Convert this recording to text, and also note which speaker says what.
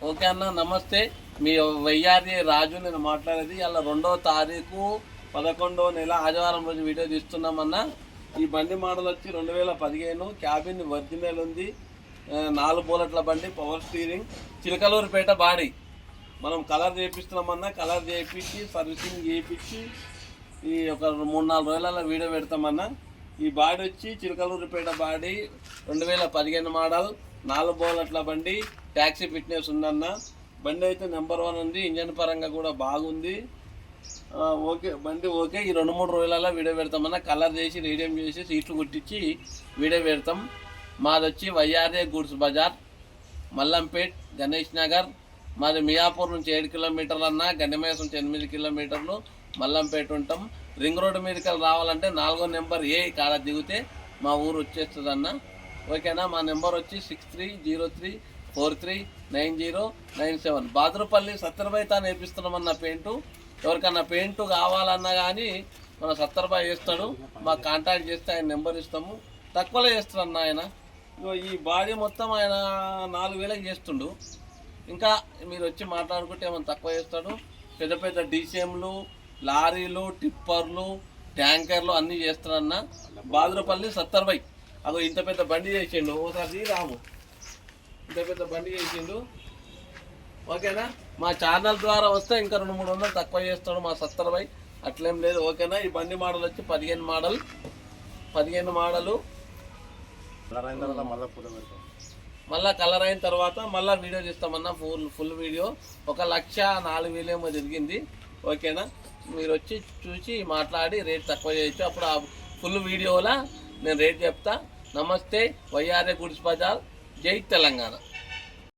Speaker 1: Okay అన్న, నమస్తే. మీ వయ్యారి రాజు నేను మాట్లాడేది. ఇలా 2వ తారీఖు 11వ నెల ఆదివారం రోజు వీడియో తీస్తున్నామన్నా. ఈ బండి మోడల్ వచ్చి 2015, క్యాబిన్ ఒరిజినల్ ఉంది, 4 బోలెట్ల బండి, పవర్ స్టీరింగ్, చిలకలూరుపేట బాడీ. మనం కలర్ చేపిస్తున్నామన్నా. కలర్ చేయించి సర్వీసింగ్ చేయించి ఈ ఒక 3-4 రోజులలో వీడియో పెడతామన్నా. ఈ బాడీ వచ్చి చిలకలూరుపేట బాడీ, 2015 మోడల్, 4 బోలెట్ల బండి, ట్యాక్సీ ఫిట్నెస్ ఉందన్న. బండి అయితే నెంబర్ 1 ఉంది, ఇంజన్ పరంగా కూడా బాగుంది. ఓకే బండి ఓకే. ఈ 2-3 రోజులలో వీడియో పెడతామన్నా. కలర్ చేసి రేడియం చేసి సీట్లు కుట్టించి వీడియో పెడతాం. మాది వచ్చి వైఆర్ఏ గూడ్స్ బజార్, మల్లంపేట్, గణేష్ నగర్. మాది మియాపూర్ నుంచి 7 కిలోమీటర్లు అన్న, గండిమేస్ నుంచి 8 కిలోమీటర్లు, మల్లంపేట ఉంటాం. రింగ్ రోడ్డు మీదకి రావాలంటే 4వ నెంబర్ ఏ కాడ దిగితే మా ఊరు వచ్చేస్తుంది అన్న. ఓకేనా. మా నెంబర్ వచ్చి 6303439097. బాద్రపల్లి సత్తర్బాయి నేర్పిస్తున్నామన్న పెయింటు. ఎవరికన్నా పెయింటు కావాలన్నా కానీ మన సత్తర్బాయి చేస్తాడు. మాకు కాంటాక్ట్ చేస్తే ఆయన నెంబర్ ఇస్తాము, తక్కువలో చేస్తాడన్న ఆయన. ఈ బాడీ మొత్తం ఆయన 4000కి చేస్తుండు. ఇంకా మీరు వచ్చి మాట్లాడుకుంటే ఏమైనా తక్కువ చేస్తాడు. పెద్ద పెద్ద డీసీఎంలు, లారీలు, టిప్పర్లు, ట్యాంకర్లు అన్నీ చేస్తాడన్న. బాద్రపల్లి సత్తర్బాయి. అదో ఇంత పెద్ద బండి చేసిండు. ఓసారి రాము, ఇంత పెద్ద బండి చేసిండు. ఓకేనా. మా ఛానల్ ద్వారా వస్తే ఇంకా 200-300 తక్కువ చేస్తాడు మా సత్తర్బాయి, అట్లేం లేదు. ఓకేనా. ఈ బండి మోడల్ వచ్చి 15 మోడలు. మళ్ళీ కలర్ అయిన తర్వాత మళ్ళీ వీడియో తీస్తామన్నా. ఫుల్ వీడియో 1,04,000 ఏమో తిరిగింది. ఓకేనా. మీరు వచ్చి చూసి మాట్లాడి రేట్ తక్కువ చేయొచ్చు. అప్పుడు ఆ ఫుల్ వీడియోలో నేను రేట్ చెప్తా. నమస్తే. వైఆర్ఏ గూడ్స్ బజార్, జై తెలంగాణ.